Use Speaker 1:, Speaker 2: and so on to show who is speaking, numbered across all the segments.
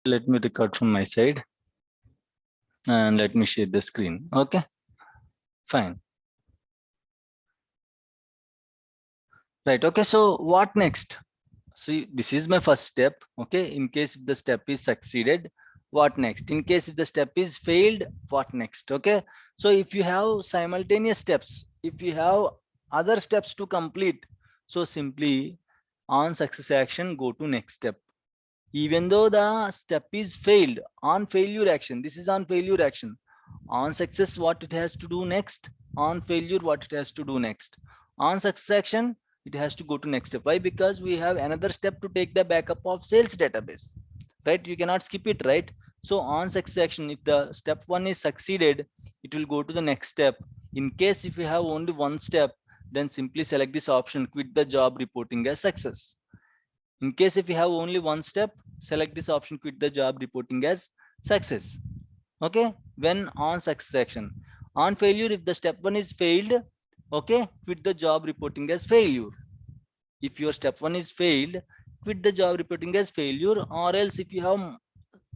Speaker 1: Let me record from my side and let me share the screen. Okay, fine. Right. Okay. So what next? See, this is my first step. Okay. In case if the step is succeeded, what next? In case if the step is failed, what next? Okay. So if you have simultaneous steps, if you have other steps to complete, so simply on success action, go to next step. Even though the step is failed, on failure action, this is on failure action. On success, what it has to do next? On failure, what it has to do next? On success action, it has to go to next step. Why? Because we have another step to take the backup of sales database, right? You cannot skip it, right? So on success action, if the step one is succeeded, it will go to the next step. In case if you have only one step, then simply select this option, quit the job reporting as success. In case if you have only one step, select this option, quit the job reporting as success. Okay, when on success action. On failure, if the step one is failed, okay, quit the job reporting as failure. If your step one is failed, quit the job reporting as failure, or else if you have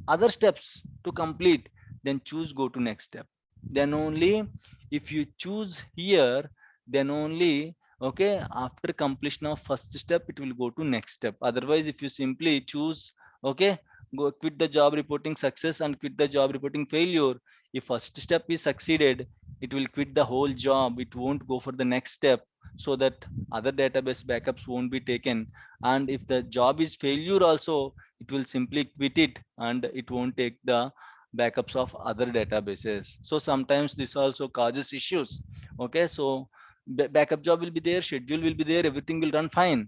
Speaker 1: other steps to complete, then choose go to next step. Then only if you choose here, then only, okay, after completion of first step it will go to next step. Otherwise if you simply choose, okay, go quit the job reporting success and quit the job reporting failure, if first step is succeeded, it will quit the whole job, it won't go for the next step, so that other database backups won't be taken. And if the job is failure also, it will simply quit it and it won't take the backups of other databases. So sometimes this also causes issues. Okay, so backup job will be there, schedule will be there, everything will run fine,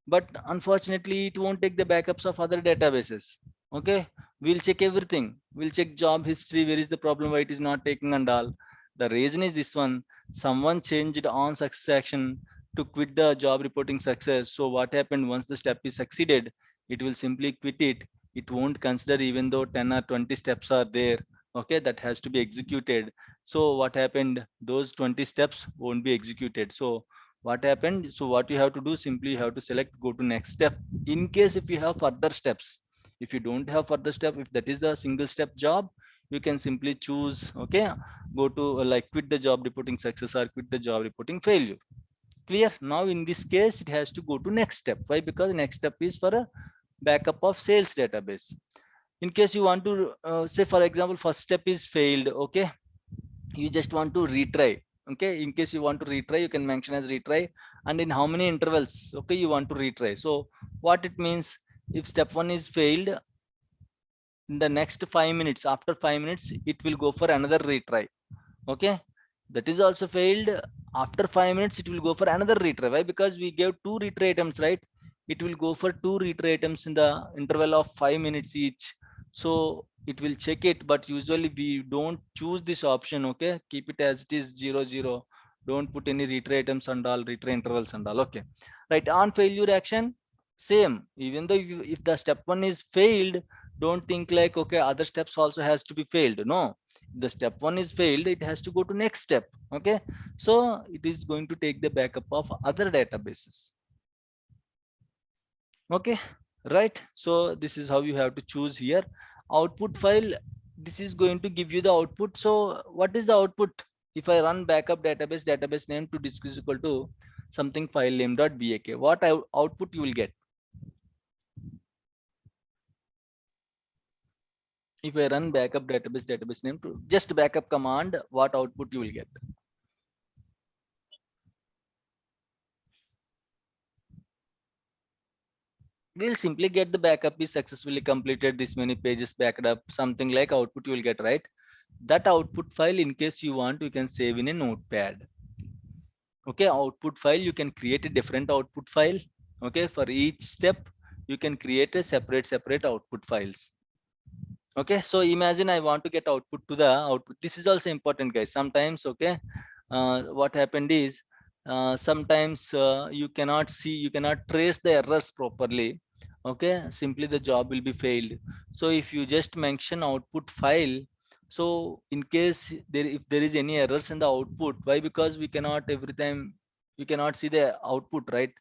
Speaker 1: but unfortunately it won't take the backups of other databases. Okay, we'll check everything, we'll check job history, where is the problem, why it is not taking and all. The reason is this one, someone changed on success action to quit the job reporting success. So what happened, once the step is succeeded, it will simply quit it. It won't consider even though 10 or 20 steps are there, okay, that has to be executed. So what happened, those 20 steps won't be executed. So what happened, so what you have to do, simply you have to select go to next step. In case if you have further steps, if you don't have further step, if that is the single step job, you can simply choose, okay, go to like quit the job reporting success or quit the job reporting failure. Clear? Now in this case it has to go to next step. Why? Because next step is for a backup of sales database. In case you want to say for example first step is failed, okay, you just want to retry. Okay, in case you want to retry, you can mention as retry, and in how many intervals, okay, you want to retry. So what it means, if step one is failed, in the next 5 minutes, after 5 minutes it will go for another retry. Okay, that is also failed, after 5 minutes it will go for another retry. Why? Because we gave two retry items, right? It will go for two retry items in the interval of 5 minutes each. So it will check it, but usually we don't choose this option. Okay, keep it as it is 0 0, don't put any retry items and all, retry intervals and all. Okay, right. On failure action, same, even though if the step one is failed, don't think like okay other steps also has to be failed. No, the step one is failed, it has to go to next step. Okay, so it is going to take the backup of other databases. Okay, right. So this is how you have to choose here. Output file, this is going to give you the output. So what is the output? If I run backup database name to disk is equal to something file name dot bak, what output you will get? If I run backup database name to just backup command, what output you will get? We'll simply get the backup is successfully completed, this many pages backed up, something like output you will get, right? That output file, in case you want, you can save in a notepad. Okay, output file, you can create a different output file. Okay, for each step you can create a separate output files. Okay, so imagine I want to get output to the output. This is also important, guys. Sometimes, okay, what happened is sometimes you cannot see, you cannot trace the errors properly. Okay, simply the job will be failed. So if you just mention output file, so in case there, if there is any errors in the output, why? Because we cannot every time, you cannot see the output, right?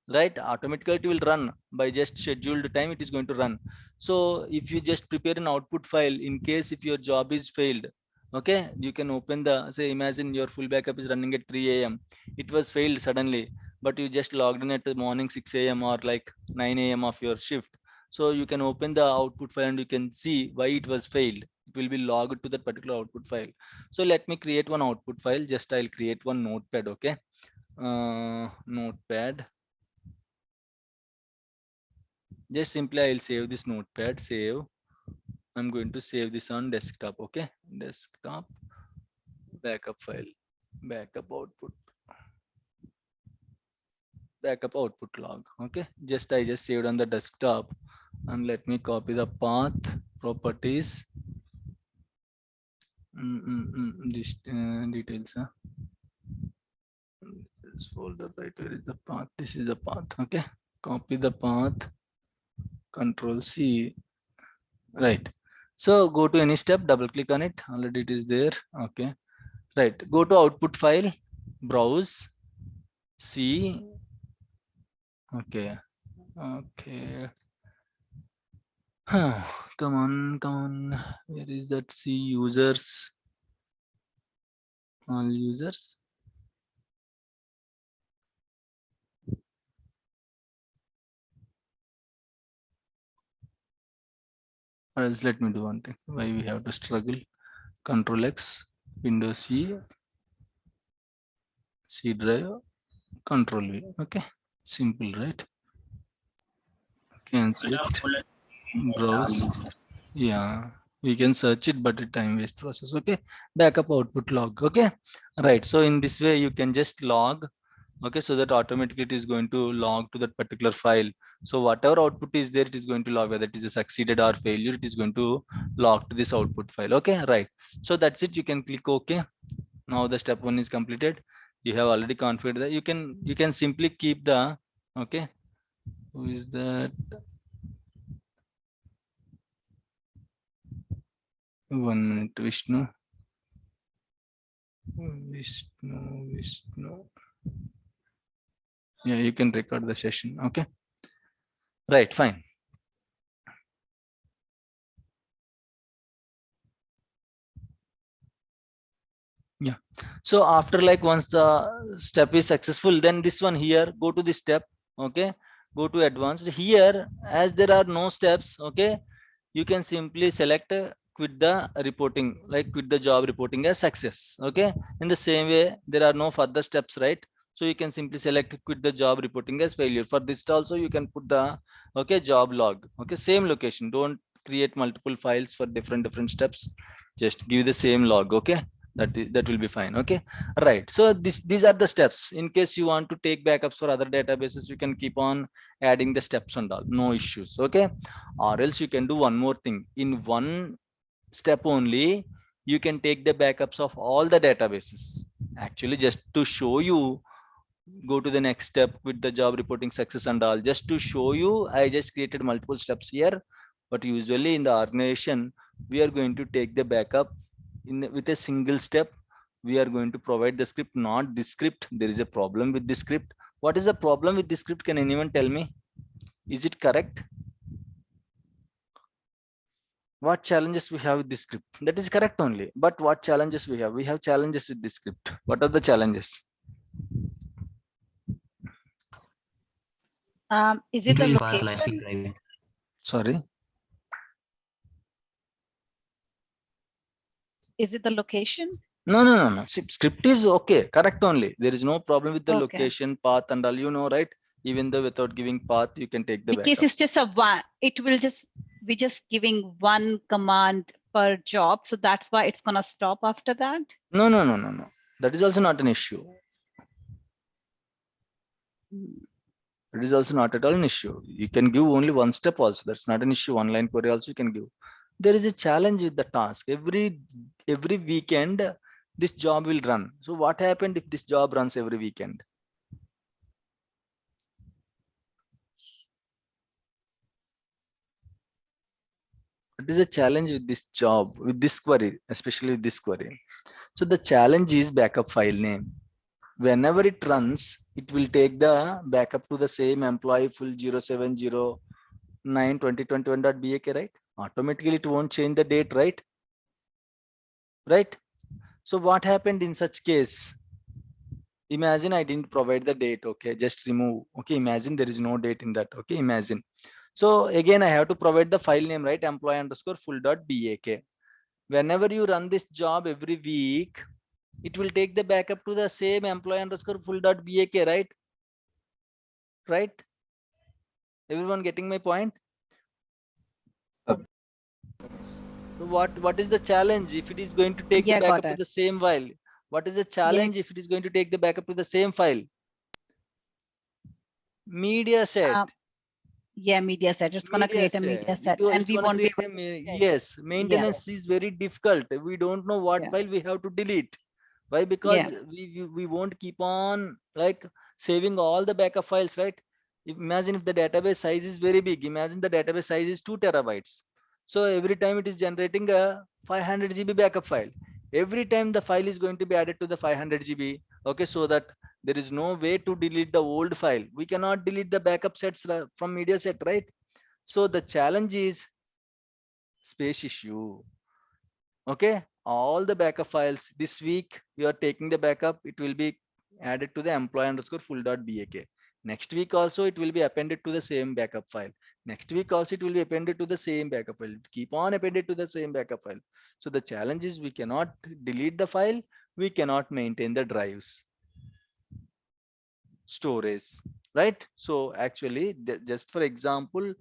Speaker 1: right? Automatically it will run by just scheduled time, it is going to run. So if you just prepare an output file in case if your job is failed, okay, you can open the, say imagine your full backup is running at 3 a.m, it was failed suddenly, but you just logged in at the morning 6 a.m or like 9 a.m of your shift. So you can open the output file and you can see why it was failed. It will be logged to that particular output file. So let me create one output file. Just I'll create one notepad. Okay, notepad. Just simply I'll save this notepad. Save. I'm going to save this on desktop. Okay, desktop, backup file, backup output, backup output log. Okay, just I just saved on the desktop, and let me copy the path, properties, this details. This folder, right? Where is the path? This is the path. Okay, copy the path, Control C. Right. So go to any step, double click on it. Already it is there. Okay. Right. Go to output file, browse, see. Okay. Okay. Come on, come on. Where is that? See users, all users. Or else let me do one thing. Why we have to struggle? Control X, Windows C, C drive, Control V. Okay. Simple, right? Can select, browse. Yeah, we can search it, but a time waste process. Okay, backup output log. Okay, right. So in this way you can just log. Okay, so that automatically it is going to log to that particular file. So whatever output is there, it is going to log, whether it is a succeeded or failure, it is going to log to this output file. Okay, right. So that's it. You can click OK. Now the step 1 is completed. You have already configured that. You can simply keep the, okay, who is that? 1 minute, Vishnu. Vishnu. Yeah, you can record the session. Okay, right, fine. Yeah, so after like once the step is successful, then this one here, go to this step. Okay, go to advanced. Here, as there are no steps, okay, you can simply select quit the reporting, like quit the job reporting as success. Okay, in the same way there are no further steps, right? So you can simply select quit the job reporting as failure. For this also you can put the, okay, job log. Okay, same location, don't create multiple files for different steps, just give the same log. Okay, that will be fine. Okay, right. So these are the steps. In case you want to take backups for other databases, you can keep on adding the steps and all, no issues. Okay, or else you can do one more thing. In one step only you can take the backups of all the databases. Actually, just to show you, go to the next step with the job reporting success and all. Just to show you, I just created multiple steps here. But usually in the organization, we are going to take the backup with a single step. We are going to provide the script, not this script. There is a problem with this script. What is the problem with this script? Can anyone tell me? Is it correct? What challenges we have with this script? That is correct only, but what challenges we have? We have challenges with this script. What are the challenges?
Speaker 2: Is it the
Speaker 3: Increase path
Speaker 2: location?
Speaker 3: elastic driving.
Speaker 1: Sorry.
Speaker 2: Is it the location?
Speaker 1: No. Script is okay, correct only. There is no problem with the
Speaker 2: Okay.
Speaker 1: location, path, and all. You know, right? Even though without giving path, you can take the
Speaker 2: Because
Speaker 1: backup.
Speaker 2: it's just a one. It will just be just giving one command per job, so that's why it's gonna stop after that.
Speaker 1: No. That is also not an issue. It is also not at all an issue. You can give only one step also. That's not an issue. One line query also you can give. There is a challenge with the task. Every weekend, this job will run. So what happened if this job runs every weekend? What is the challenge with this job, with this query, especially with this query? So the challenge is backup file name. whenever it runs, it will take the backup to the same employee full 07092021.bak, right? Automatically it won't change the date, right? So what happened in such case? Imagine I didn't provide the date. Okay, just remove. Okay, imagine there is no date in that. Okay, imagine. So again I have to provide the file name, right? Employee underscore full dot bak. Whenever you run this job every week, it will take the backup to the same employee underscore full dot bak, right? Everyone getting my point? So what is the challenge if it is going to take the
Speaker 2: Yeah, got
Speaker 1: backup to
Speaker 2: it.
Speaker 1: the same file? What is the
Speaker 2: Yeah,
Speaker 1: challenge if it is going to take the backup to the same file? Media set.
Speaker 2: um, yeah, media set. It's gonna
Speaker 1: Media
Speaker 2: create a media
Speaker 1: set. It
Speaker 2: set,
Speaker 1: will,
Speaker 2: and
Speaker 1: it's
Speaker 2: we
Speaker 1: going to
Speaker 2: won't be
Speaker 1: create
Speaker 2: able
Speaker 1: a
Speaker 2: to check.
Speaker 1: yes.
Speaker 2: Yeah,
Speaker 1: Maintenance is very difficult. We don't know what
Speaker 2: yeah,
Speaker 1: file we have to delete. Why?
Speaker 2: yeah,
Speaker 1: Because we won't keep on like saving all the backup files, right? Imagine if the database size is very big. Imagine the database size is 2 terabytes. So every time it is generating a 500 GB backup file. Every time the file is going to be added to the 500 GB. Okay, so that there is no way to delete the old file. We cannot delete the backup sets from media set, right? So the challenge is space issue. Okay, all the backup files this week you are taking the backup, it will be added to the employee underscore full dot bak. Next week also it will be appended to the same backup file. Next week also it will be appended to the same backup file. Keep on appended to the same backup file. So the challenge is we cannot delete the file, we cannot maintain the drives, storage, right? So actually just for example,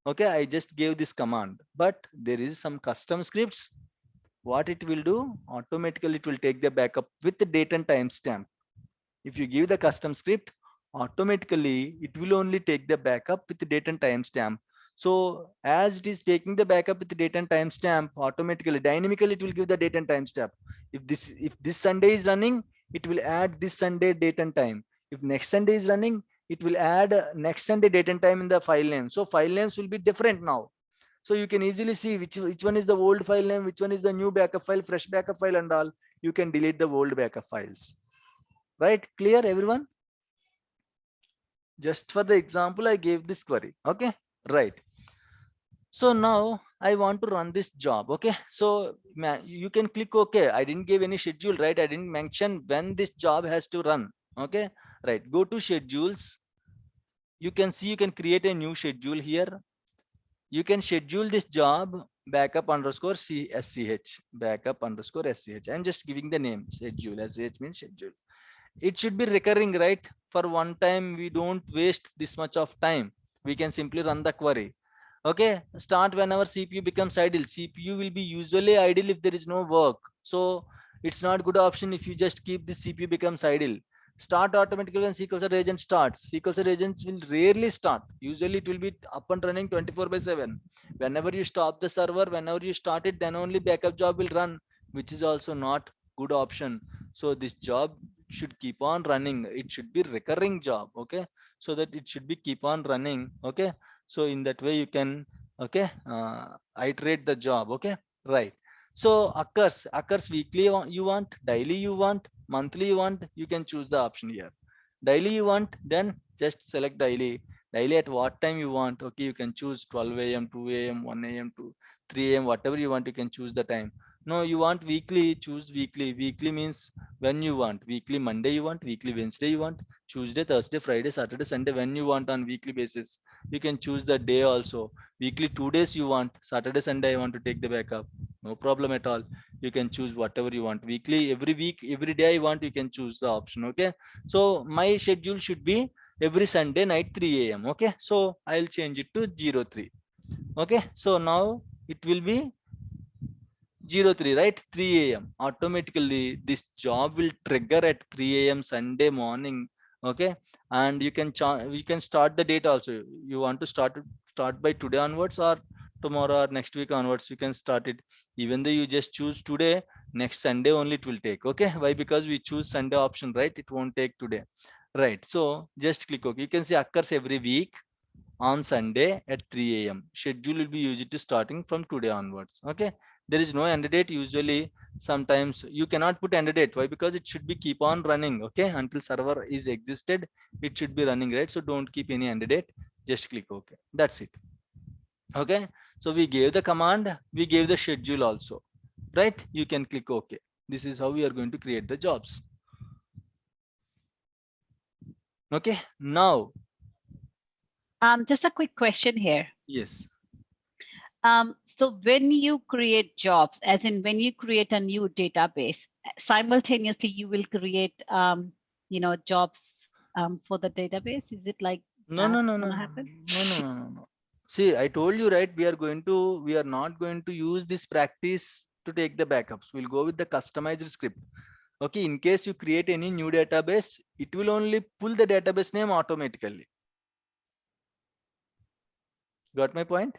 Speaker 1: okay, I just gave this command, but there is some custom scripts. What it will do, automatically it will take the backup with the date and timestamp. If you give the custom script, automatically it will only take the backup with the date and timestamp. So as it is taking the backup with the date and timestamp, automatically dynamically it will give the date and timestamp. If this Sunday is running, it will add this Sunday date and time. If next Sunday is running, it will add next Sunday date and time in the file name. So file names will be different now. So you can easily see which one is the old file name, which one is the new backup file, fresh backup file and all. You can delete the old backup files. Right? Clear everyone? Just for the example, I gave this query. Okay, right. So now I want to run this job. Okay, so you can click OK. I didn't give any schedule, right? I didn't mention when this job has to run. Okay, right. Go to schedules. You can see you can create a new schedule here. You can schedule this job backup underscore SCH, backup underscore SCH. I'm just giving the name schedule. SCH means schedule. It should be recurring, right? For one time, we don't waste this much of time. We can simply run the query. Okay, start whenever CPU becomes idle. CPU will be usually idle if there is no work. So it's not good option if you just keep the CPU becomes idle. Start automatically when SQL Server agent starts. SQL Server agents will rarely start. Usually it will be up and running 24/7. Whenever you stop the server, whenever you start it, then only backup job will run, which is also not good option. So this job should keep on running. It should be recurring job. Okay, so that it should be keep on running. Okay, so in that way you can okay iterate the job. Okay, right. So occurs weekly you want, daily you want, monthly you want, you can choose the option here. Daily you want, then just select daily. Daily at what time you want. Okay, you can choose 12 a.m, 2 a.m, 1 a.m to 3 a.m, whatever you want, you can choose the time. No, you want weekly, choose weekly. Weekly means when you want. Weekly Monday you want, weekly Wednesday you want, Tuesday, Thursday, Friday, Saturday, Sunday, when you want on weekly basis. You can choose the day also. Weekly 2 days you want, Saturday, Sunday I want to take the backup, no problem at all. You can choose whatever you want. Weekly, every week, every day I want, you can choose the option. Okay, so my schedule should be every Sunday night 3 a.m. Okay, so I'll change it to 03. Okay, so now it will be 03, right? 3 a.m. Automatically this job will trigger at 3 a.m Sunday morning. Okay, and you can start the date also. You want to start by today onwards or tomorrow or next week onwards, you can start it. Even though you just choose today, next Sunday only it will take. Okay, why? Because we choose Sunday option, right? It won't take today, right? So just click OK. You can see occurs every week, on Sunday at 3 a.m. Schedule will be used to starting from today onwards. Okay. There is no end date. Usually, sometimes you cannot put end date. Why? Because it should be keep on running. Okay. Until server is existed, it should be running, right? So don't keep any end date. Just click OK. That's it. Okay. So we gave the command. We gave the schedule also, right? You can click OK. This is how we are going to create the jobs. Okay. Now,
Speaker 2: Just a quick question here.
Speaker 1: yes.
Speaker 2: So when you create jobs, as in when you create a new database, simultaneously you will create, jobs for the database. Is it like
Speaker 1: No, no,
Speaker 2: that's
Speaker 1: no, no,
Speaker 2: gonna
Speaker 1: no,
Speaker 2: happen?
Speaker 1: no, no, no, no, no. See, I told you, right? We are not going to use this practice to take the backups. We'll go with the customized script. Okay, in case you create any new database, it will only pull the database name automatically. Got my point?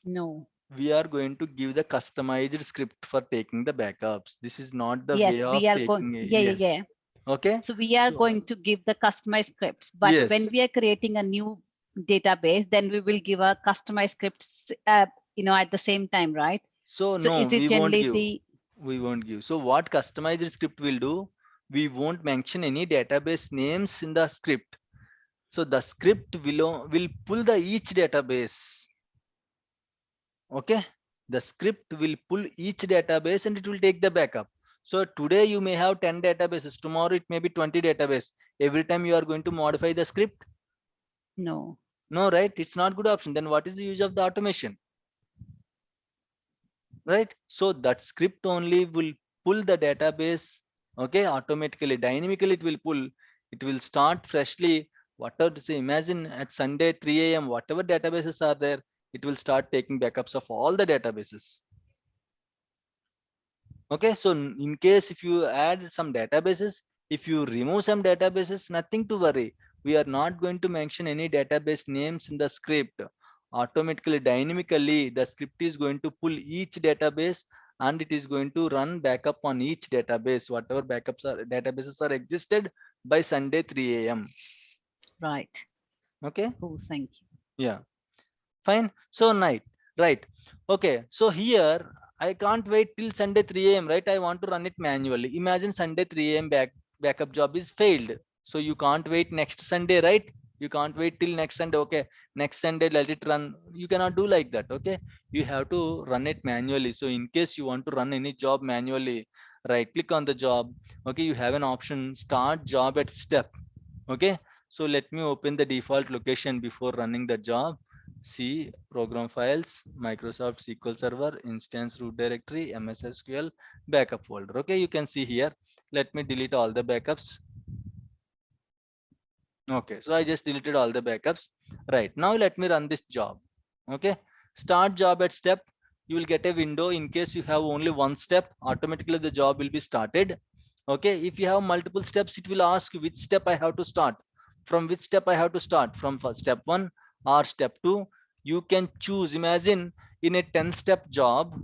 Speaker 2: No.
Speaker 1: We are going to give the customized script for taking the backups. This is not the way
Speaker 2: Yes,
Speaker 1: of
Speaker 2: we are going.
Speaker 1: taking a,
Speaker 2: Yeah, yeah,
Speaker 1: yes.
Speaker 2: yeah.
Speaker 1: Okay.
Speaker 2: So we are
Speaker 1: So
Speaker 2: going to give the customized scripts, but
Speaker 1: yes.
Speaker 2: when we are creating a new database, then we will give a customized scripts, at the same time, right?
Speaker 1: So
Speaker 2: So
Speaker 1: no,
Speaker 2: is it
Speaker 1: we won't
Speaker 2: generally
Speaker 1: give.
Speaker 2: the
Speaker 1: We won't give. So what customized script will do? We won't mention any database names in the script. So the script will pull the each database. Okay. The script will pull each database and it will take the backup. So today you may have 10 databases. Tomorrow it may be 20 database. Every time you are going to modify the script.
Speaker 2: no?
Speaker 1: No, right? It's not good option. Then what is the use of the automation? Right? So that script only will pull the database. Okay, automatically, dynamically it will pull. It will start freshly. Whatever to say, imagine at Sunday 3 a.m. whatever databases are there, it will start taking backups of all the databases. Okay, so in case if you add some databases, if you remove some databases, nothing to worry. We are not going to mention any database names in the script. Automatically, dynamically, the script is going to pull each database and it is going to run backup on each database, whatever backups are databases are existed by Sunday 3 a.m.
Speaker 2: Right.
Speaker 1: Okay,
Speaker 2: Oh, thank you.
Speaker 1: yeah. Fine. So night, right? Okay. So here I can't wait till Sunday 3 a.m. Right? I want to run it manually. Imagine Sunday 3 a.m. Backup job is failed. So you can't wait next Sunday, right? You can't wait till next Sunday. Okay, next Sunday let it run. You cannot do like that. Okay, you have to run it manually. So in case you want to run any job manually, right click on the job. Okay, you have an option start job at step. Okay, so let me open the default location before running the job. C program files, Microsoft SQL Server, instance root directory, MS SQL, backup folder. Okay, you can see here. Let me delete all the backups. Okay, so I just deleted all the backups. Right, now let me run this job. Okay, start job at step. You will get a window. In case you have only one step, automatically the job will be started. Okay, if you have multiple steps, it will ask you which step I have to start. From which step I have to start, from first step 1 or step 2. You can choose. Imagine in a 10-step job,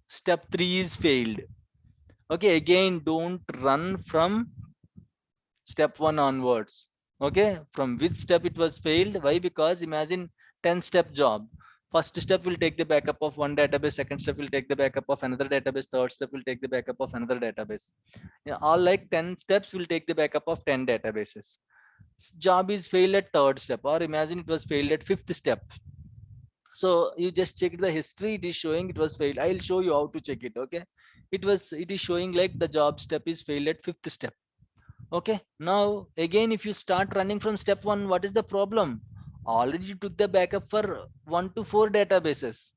Speaker 1: step 3 is failed. Okay, again don't run from step 1 onwards. Okay, from which step it was failed? Why? Because imagine 10-step job. First step will take the backup of one database, second step will take the backup of another database, third step will take the backup of another database. Yeah, all like 10 steps will take the backup of 10 databases. Job is failed at third step, or imagine it was failed at fifth step. So you just check the history, it is showing it was failed. I'll show you how to check it. Okay, it is showing like the job step is failed at fifth step. Okay, now again if you start running from step 1, what is the problem? Already you took the backup for 1 to 4 databases.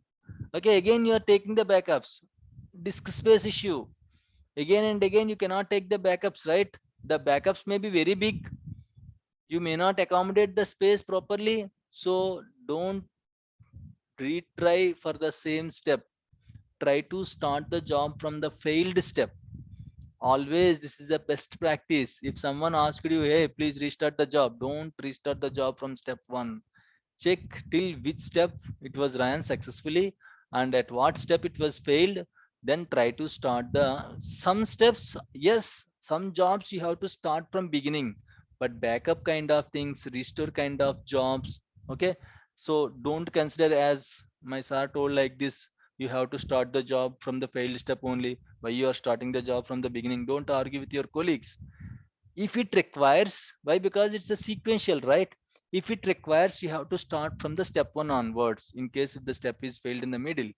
Speaker 1: Okay, again you are taking the backups. Disk space issue. Again and again you cannot take the backups, right? The backups may be very big. You may not accommodate the space properly. So don't retry for the same step. Try to start the job from the failed step. Always this is the best practice. If someone asked you, hey please restart the job, don't restart the job from step 1. Check till which step it was ran successfully and at what step it was failed, then try to start the some steps. Yes, some jobs you have to start from beginning, but backup kind of things, restore kind of jobs, okay, So don't consider, as my sir told like this, you have to start the job from the failed step only. Why you are starting the job from the beginning? Don't argue with your colleagues. If it requires, why? Because it's a sequential, right? If it requires, you have to start from the step one onwards in case if the step is failed in the middle.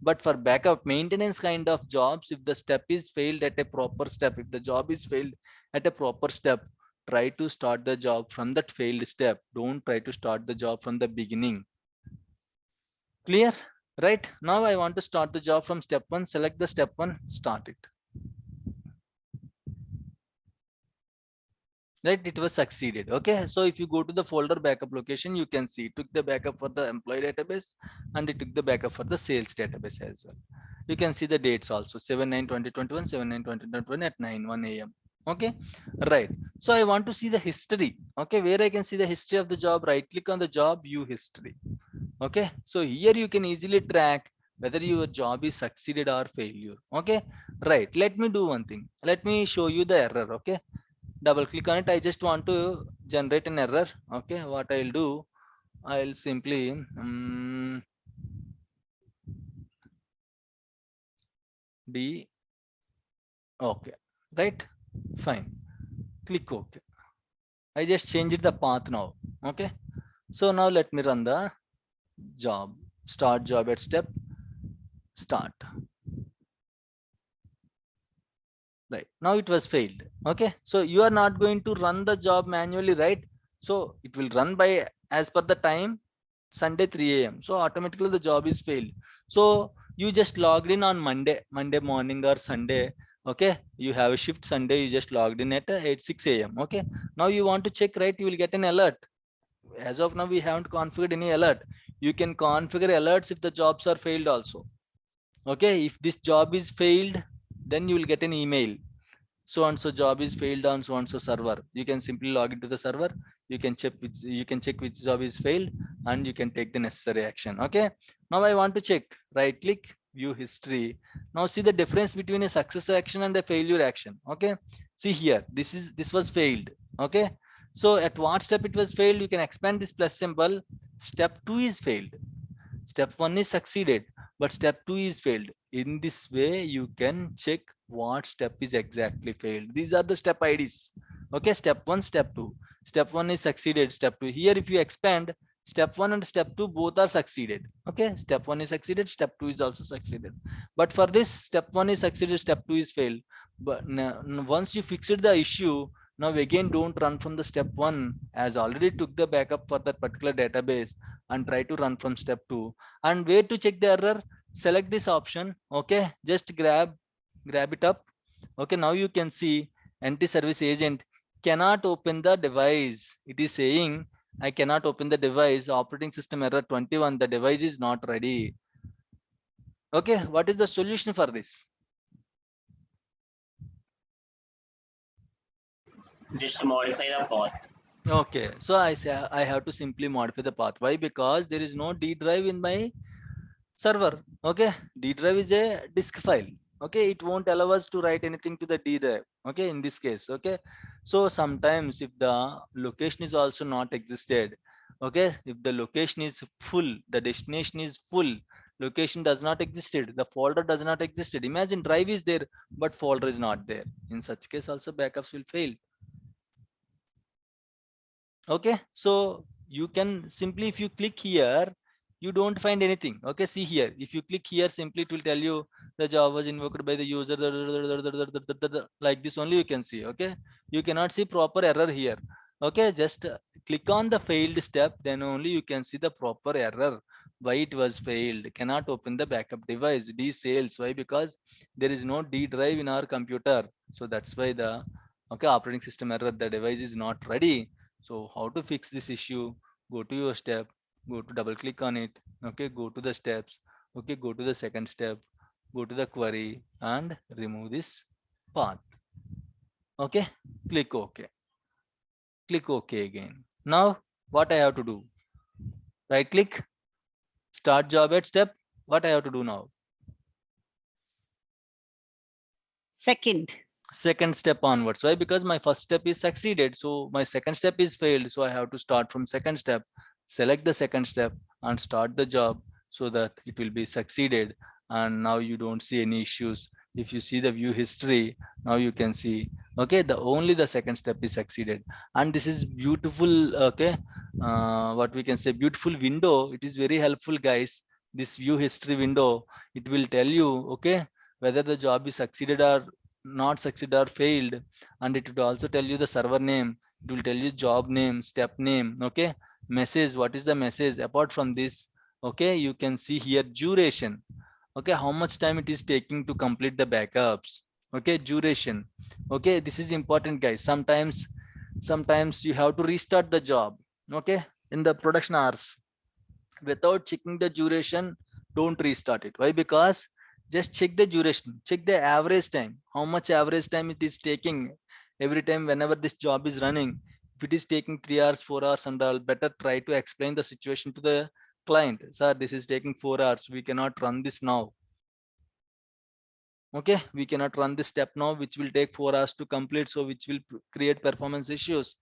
Speaker 1: But for backup maintenance kind of jobs, if the step is failed at a proper step, if the job is failed at a proper step, try to start the job from that failed step. Don't try to start the job from the beginning. Clear? Right? Now I want to start the job from step one. Select the step one, start it. Right, it was succeeded. Okay, so if you go to the folder backup location, you can see it took the backup for the employee database and it took the backup for the sales database as well. You can see the dates also, 7/9/2021, 7/9/2021 at 9:01 a.m. Okay, right. So I want to see the history. Okay, where I can see the history of the job, right click on the job, view history. Okay, so here you can easily track whether your job is succeeded or failure. Okay, right. Let me do one thing. Let me show you the error. Okay, double click on it. I just want to generate an error. Okay, what I'll do, I'll simply d. Okay, right, fine, click OK. I just changed the path now. Okay, so now let me run the job. Start job at step, start. Right, now it was failed. Okay, so you are not going to run the job manually, right? So it will run by as per the time, Sunday 3 a.m. So automatically the job is failed. So you just logged in on Monday morning or Sunday. Okay, you have a shift Sunday, you just logged in at 6 a.m. Okay, now you want to check, right? You will get an alert. As of now we haven't configured any alert. You can configure alerts if the jobs are failed also. Okay, if this job is failed, then you will get an email, so and so job is failed on so and so server. You can simply log into the server. You can check which job is failed and you can take the necessary action. Okay, now I want to check. Right click, view history. Now see the difference between a success action and a failure action. Okay, see here, this was failed. Okay, so at what step it was failed, you can expand this plus symbol. Step 2 is failed, step 1 is succeeded, but step 2 is failed. In this way you can check what step is exactly failed. These are the step IDs. Okay, step 1, step 2. Step 1 is succeeded, step 2. Here if you expand, step 1 and step 2 both are succeeded. Okay, step 1 is succeeded, step 2 is also succeeded. But for this, step 1 is succeeded, step 2 is failed. But once you fixed the issue, now again don't run from the step 1, as already took the backup for that particular database, and try to run from step 2. And where to check the error, select this option. Okay, just grab it up. Okay, now you can see NT service agent cannot open the device. It is saying I cannot open the device, operating system error 21, the device is not ready. Okay, what is the solution for this?
Speaker 3: Just modify the path.
Speaker 1: Okay, so I say I have to simply modify the path. Why? Because there is no D drive in my server. Okay, D drive is a disk file. Okay, it won't allow us to write anything to the D drive. Okay, in this case. Okay, so sometimes if the location is also not existed, okay, if the location is full, the destination is full, location does not existed, the folder does not existed. Imagine drive is there but folder is not there. In such case also backups will fail. Okay, so you can simply, if you click here, you don't find anything. Okay, see here, if you click here, simply it will tell you the job was invoked by the user, like this only you can see. Okay, you cannot see proper error here. Okay, just click on the failed step, then only you can see the proper error, why it was failed. Cannot open the backup device, D sales. Why? Because there is no D drive in our computer, so that's why the okay operating system error, the device is not ready. So how to fix this issue? Go to your step, go to double click on it. Okay, go to the steps. Okay, go to the second step, go to the query and remove this path. Okay, click OK. Click OK again. Now what I have to do? Right click, start job at step. What I have to do now? Second step onwards. Why? Because my first step is succeeded, so my second step is failed, so I have to start from second step. Select the second step, and start the job so that it will be succeeded. And now you don't see any issues. If you see the view history, now you can see, okay, the only the second step is succeeded. And this is beautiful, okay, what we can say, beautiful window. It is very helpful, guys. This view history window, it will tell you, okay, whether the job is succeeded or not succeeded or failed. And it will also tell you the server name, it will tell you job name, step name, okay, message, what is the message. Apart from this, okay, you can see here duration, okay, how much time it is taking to complete the backups, okay, duration. Okay, this is important, guys. Sometimes you have to restart the job, okay, in the production hours. Without checking the duration, don't restart it. Why? Because just check the duration, check the average time, how much average time it is taking every time whenever this job is running. If it is taking 3 hours, 4 hours and all, better try to explain the situation to the client. Sir, this is taking 4 hours, we cannot run this now. Okay, we cannot run this step now, which will take 4 hours to complete, so which will create performance issues.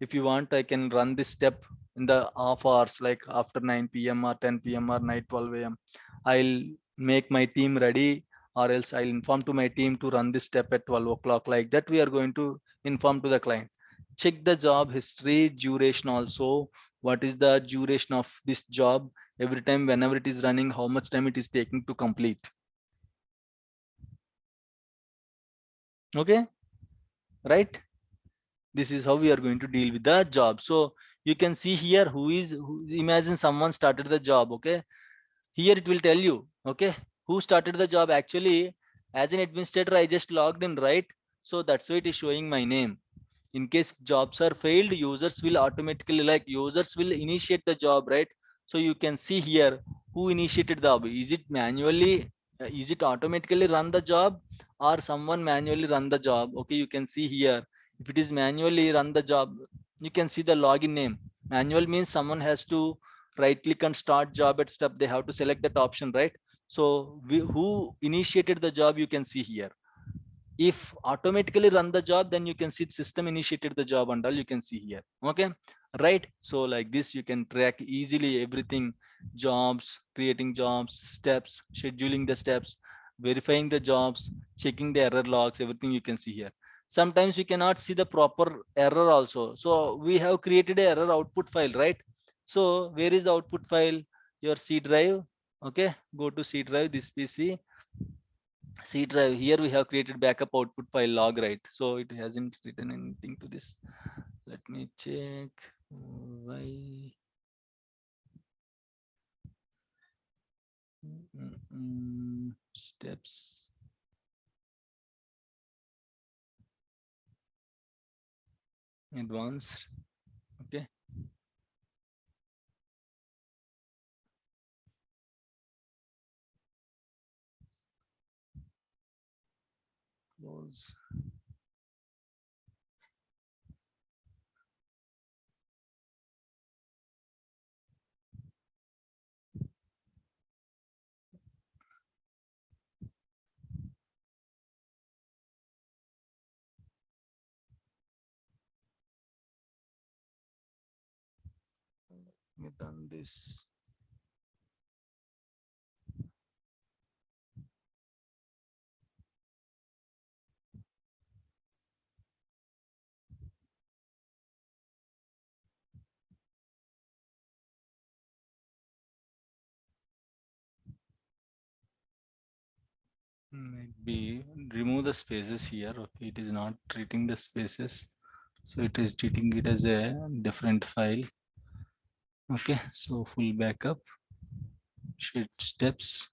Speaker 1: If you want, I can run this step in the off hours, like after 9 p.m. or 10 p.m. or night 12 a.m. I'll make my team ready, or else I'll inform to my team to run this step at 12 o'clock. Like that, we are going to inform to the client. Check the job history, duration also. What is the duration of this job? Every time, whenever it is running, how much time it is taking to complete? Okay, right? This is how we are going to deal with the job. So you can see here imagine someone started the job. Okay, here it will tell you, okay, who started the job. Actually, as an administrator, I just logged in, right? So that's why it is showing my name. In case jobs are failed, users will automatically, like, users will initiate the job, right? So you can see here who initiated the job. Is it manually, is it automatically run the job, or someone manually run the job? Okay, you can see here, if it is manually run the job, you can see the login name. Manual means someone has to right click and start job at step, they have to select that option, right? So who initiated the job, you can see here. If automatically run the job, then you can see system initiated the job and all, you can see here. Okay, right? So like this, you can track easily everything: jobs, creating jobs, steps, scheduling the steps, verifying the jobs, checking the error logs, everything you can see here. Sometimes we cannot see the proper error also, so we have created a error output file, right? So where is the output file? Your C drive. Okay, go to C drive, this PC C drive. Here we have created backup output file log, right? So it hasn't written anything to this. Let me check why. Steps. Advanced. Okay. Close. We done this. Maybe remove the spaces here. Okay, it is not treating the spaces, so it is treating it as a different file. Okay, so full backup, sheet steps,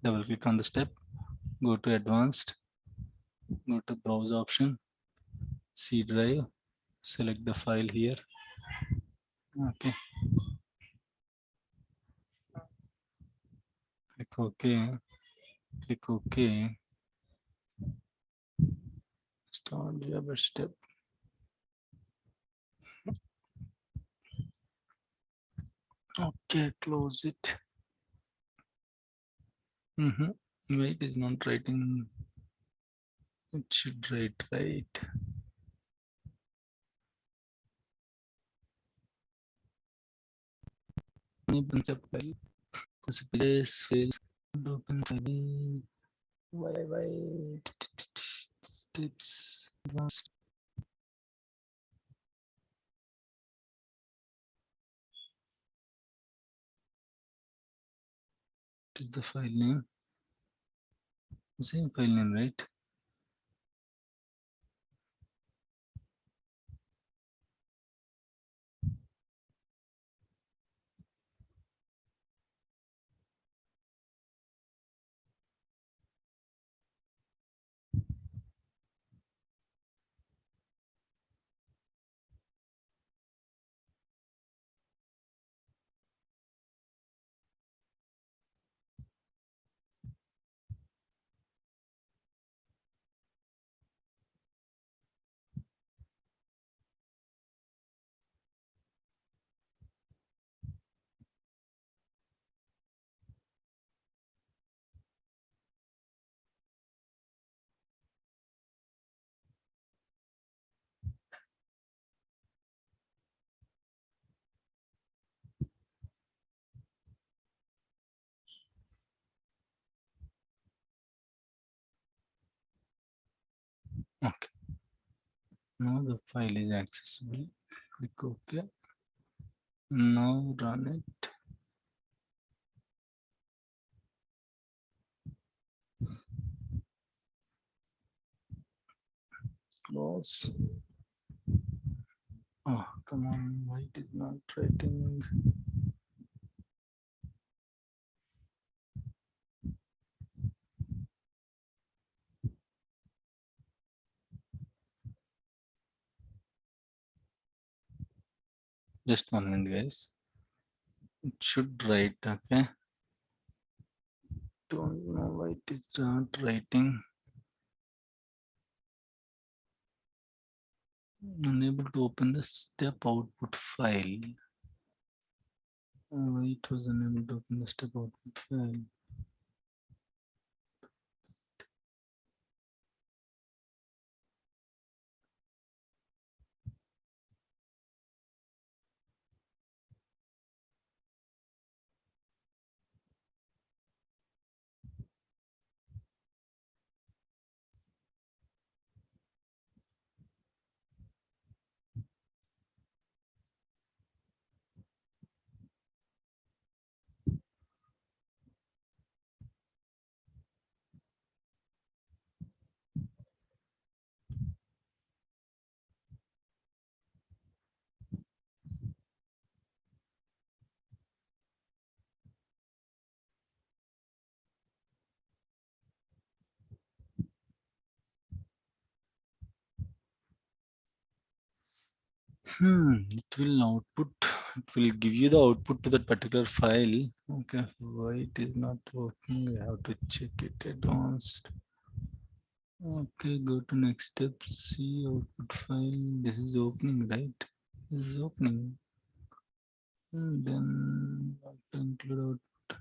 Speaker 1: double click on the step, go to advanced, go to browse option, C drive, select the file here. Okay, click OK, click OK, start Java step. Okay, close it. Wait, is not writing. It should write right. concept file. Sales. Open file. Why? Steps. Advanced. What is the file name? Same file name, right? Okay. Now the file is accessible. Click OK. Now run it. Close. Oh, come on. Why it is not writing? Just 1 minute, guys. It should write. Okay. Don't know why it is not writing. Unable to open the step output file. Why it was unable to open the step output file? It will output. It will give you the output to that particular file. Okay, why it is not working? I have to check it advanced. Okay, go to next step. See output file. This is opening, right? This is opening. Then have to include output.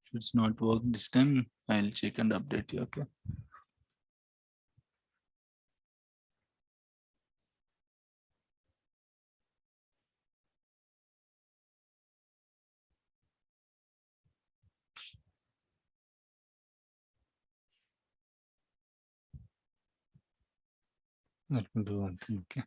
Speaker 1: If it's not work this time, I'll check and update you. Okay. Let me do one thing. Okay.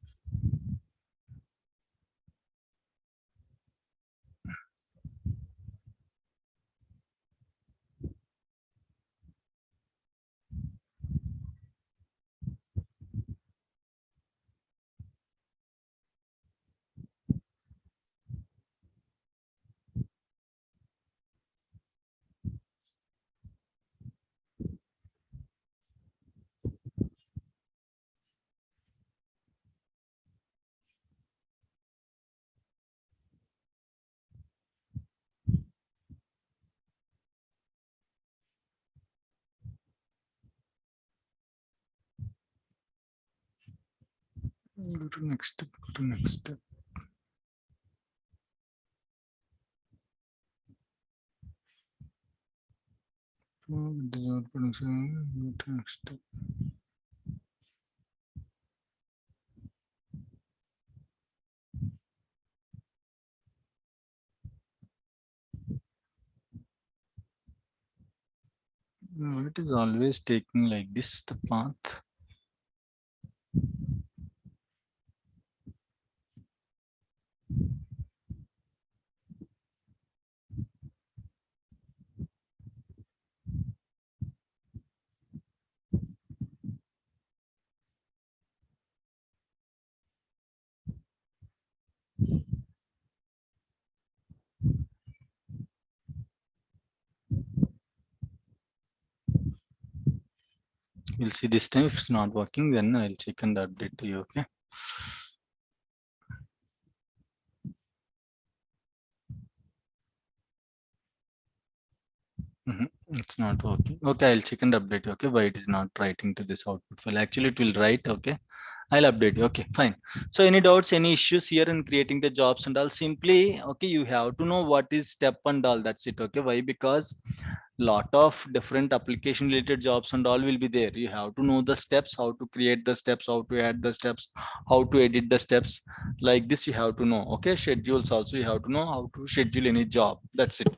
Speaker 1: Go to next step. Go to next step. The production. Go to next step. It is always taking like this, the path. You'll see this time if it's not working, then I'll check and update to you. Okay. It's not working. Okay, I'll check and update you. Okay, why it is not writing to this output file? Actually, it will write. Okay, I'll update you. Okay, fine. So any doubts, any issues here in creating the jobs and all? Simply, okay, you have to know what is step and all. That's it. Okay, why? Because lot of different application related jobs and all will be there. You have to know the steps, how to create the steps, how to add the steps, how to edit the steps. Like this, you have to know. Okay, schedules also you have to know how to schedule any job. That's it.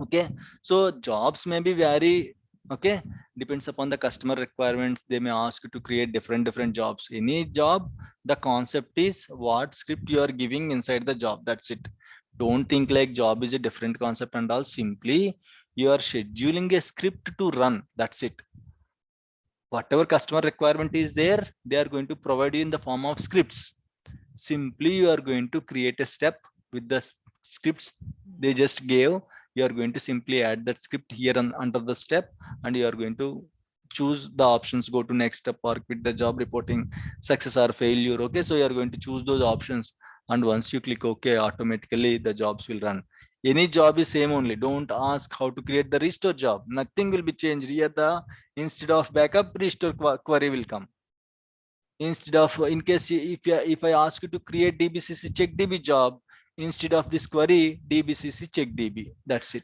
Speaker 1: Okay, so jobs may be vary. Okay, depends upon the customer requirements. They may ask you to create different jobs. Any job, the concept is what script you are giving inside the job. That's it. Don't think like job is a different concept and all. Simply you are scheduling a script to run. That's it. Whatever customer requirement is there, they are going to provide you in the form of scripts. Simply you are going to create a step with the scripts they just gave. You are going to simply add that script here under the step, and you are going to choose the options, go to next step or quit the job, reporting success or failure. Okay, so you are going to choose those options, and once you click OK, automatically the jobs will run. Any job is same only. Don't ask how to create the restore job. Nothing will be changed here. The instead of backup, restore query will come. Instead of in case if I ask you to create dbcc check db job, instead of this query dbcc check db, that's it.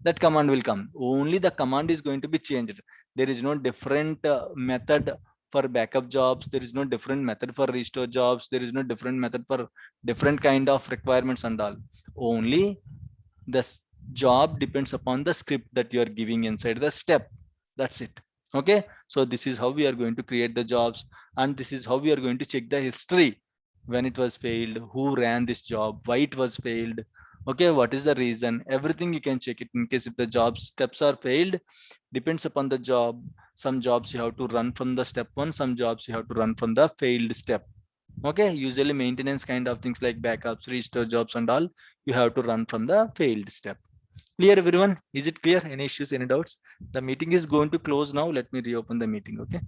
Speaker 1: That command will come. Only the command is going to be changed. There is no different method for backup jobs. There is no different method for restore jobs. There is no different method for different kind of requirements and all. Only the job depends upon the script that you are giving inside the step. That's it. Okay, so this is how we are going to create the jobs, and this is how we are going to check the history. When it was failed, who ran this job, why it was failed, okay, what is the reason, everything you can check it. In case if the job steps are failed, depends upon the job. Some jobs you have to run from the step one, some jobs you have to run from the failed step. Okay, usually maintenance kind of things like backups, restore jobs and all, you have to run from the failed step. Clear everyone? Is it clear? Any issues, any doubts? The meeting is going to close now. Let me reopen the meeting. Okay.